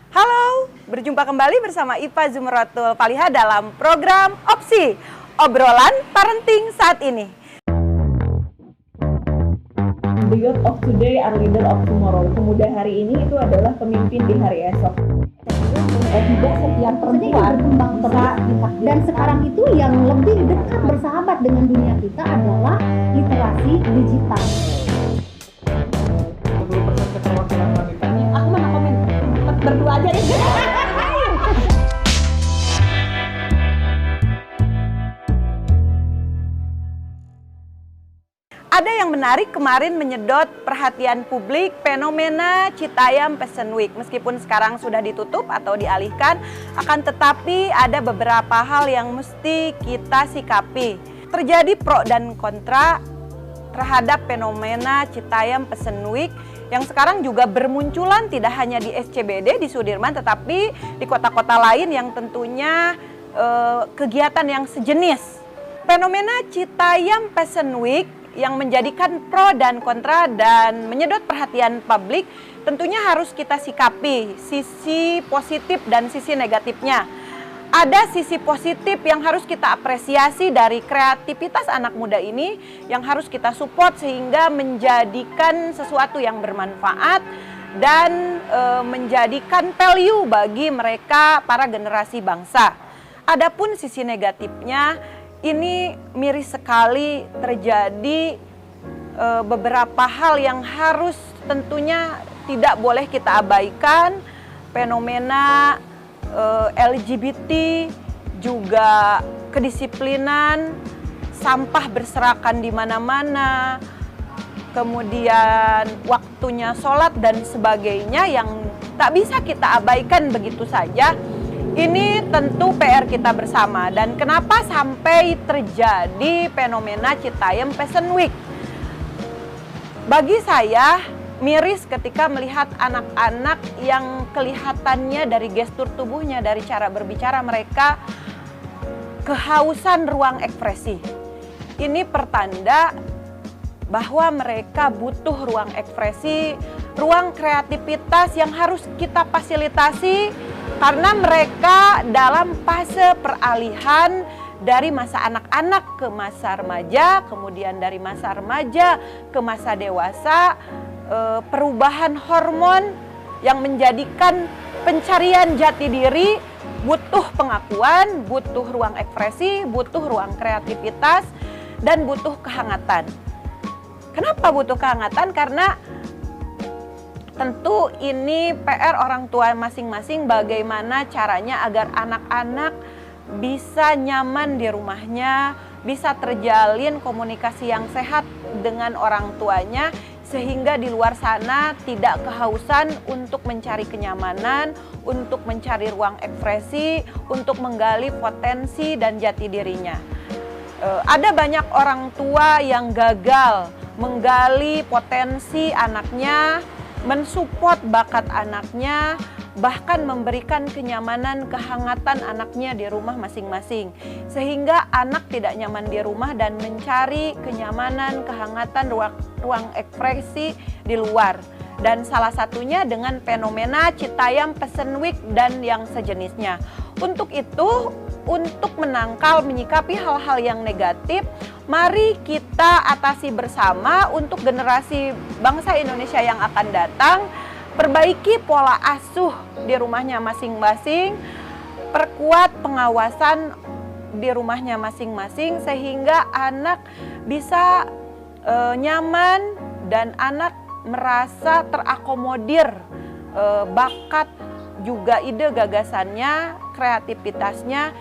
Halo, berjumpa kembali bersama Ipa Zumratul Faliha dalam program Opsi, obrolan parenting saat ini. The youth of today are leader of tomorrow. Pemuda hari ini itu adalah pemimpin di hari esok. Tidak setiap perempuan berkembang terus, dan sekarang itu yang lebih dekat bersahabat dengan dunia kita adalah literasi digital. 20% keterwakilan wanita. Aku mana komen berdua aja deh. Ada yang menarik kemarin menyedot perhatian publik fenomena Citayam Fashion Week. Meskipun sekarang sudah ditutup atau dialihkan, akan tetapi ada beberapa hal yang mesti kita sikapi. Terjadi pro dan kontra terhadap fenomena Citayam Fashion Week yang sekarang juga bermunculan tidak hanya di SCBD di Sudirman, tetapi di kota-kota lain yang tentunya kegiatan yang sejenis. Fenomena Citayam Fashion Week yang menjadikan pro dan kontra dan menyedot perhatian publik tentunya harus kita sikapi sisi positif dan sisi negatifnya. Ada sisi positif yang harus kita apresiasi dari kreativitas anak muda ini yang harus kita support sehingga menjadikan sesuatu yang bermanfaat dan menjadikan value bagi mereka para generasi bangsa. Adapun sisi negatifnya ini miris sekali terjadi beberapa hal yang harus tentunya tidak boleh kita abaikan. Fenomena LGBT, juga kedisiplinan, sampah berserakan di mana-mana, kemudian waktunya sholat dan sebagainya yang tak bisa kita abaikan begitu saja. Ini tentu PR kita bersama. Dan kenapa sampai terjadi fenomena Citayam Fashion Week? Bagi saya miris ketika melihat anak-anak yang kelihatannya dari gestur tubuhnya, dari cara berbicara mereka kehausan ruang ekspresi. Ini pertanda bahwa mereka butuh ruang ekspresi, ruang kreativitas yang harus kita fasilitasi karena mereka dalam fase peralihan dari masa anak-anak ke masa remaja, kemudian dari masa remaja ke masa dewasa, perubahan hormon yang menjadikan pencarian jati diri butuh pengakuan, butuh ruang ekspresi, butuh ruang kreativitas, dan butuh kehangatan. Kenapa butuh kehangatan? Karena tentu ini PR orang tua masing-masing bagaimana caranya agar anak-anak bisa nyaman di rumahnya, bisa terjalin komunikasi yang sehat dengan orang tuanya, sehingga di luar sana tidak kehausan untuk mencari kenyamanan, untuk mencari ruang ekspresi, untuk menggali potensi dan jati dirinya. Ada banyak orang tua yang gagal menggali potensi anaknya, mensupport bakat anaknya, bahkan memberikan kenyamanan, kehangatan anaknya di rumah masing-masing. Sehingga anak tidak nyaman di rumah dan mencari kenyamanan, kehangatan, ruang ekspresi di luar. Dan salah satunya dengan fenomena Citayam Fashion Week dan yang sejenisnya. Untuk itu, untuk menangkal, menyikapi hal-hal yang negatif, mari kita atasi bersama untuk generasi bangsa Indonesia yang akan datang. Perbaiki pola asuh di rumahnya masing-masing, perkuat pengawasan di rumahnya masing-masing sehingga anak bisa nyaman dan anak merasa terakomodir bakat juga ide gagasannya, kreativitasnya,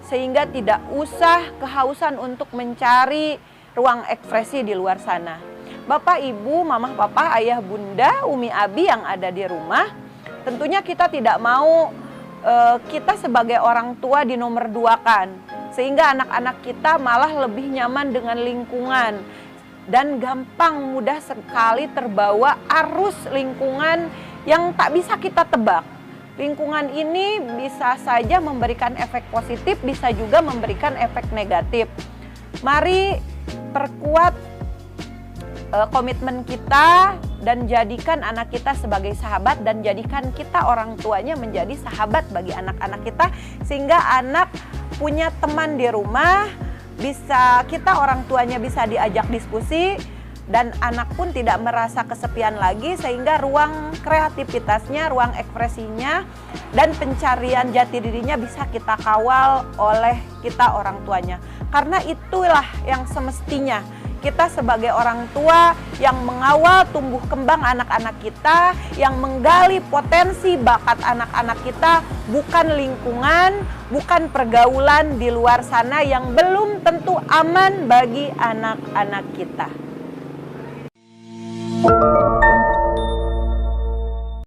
sehingga tidak usah kehausan untuk mencari ruang ekspresi di luar sana. Bapak, Ibu, Mama, Papa, Ayah, Bunda, Umi, Abi yang ada di rumah, tentunya kita tidak mau kita sebagai orang tua dinomor duakan, sehingga anak-anak kita malah lebih nyaman dengan lingkungan dan gampang mudah sekali terbawa arus lingkungan yang tak bisa kita tebak. Lingkungan ini bisa saja memberikan efek positif, bisa juga memberikan efek negatif. Mari perkuat komitmen kita dan jadikan anak kita sebagai sahabat, dan jadikan kita orang tuanya menjadi sahabat bagi anak-anak kita, sehingga anak punya teman di rumah, bisa kita orang tuanya bisa diajak diskusi, dan anak pun tidak merasa kesepian lagi, sehingga ruang kreativitasnya, ruang ekspresinya, dan pencarian jati dirinya bisa kita kawal oleh kita orang tuanya. Karena itulah yang semestinya kita sebagai orang tua yang mengawal tumbuh kembang anak-anak kita, yang menggali potensi bakat anak-anak kita, bukan lingkungan, bukan pergaulan di luar sana yang belum tentu aman bagi anak-anak kita.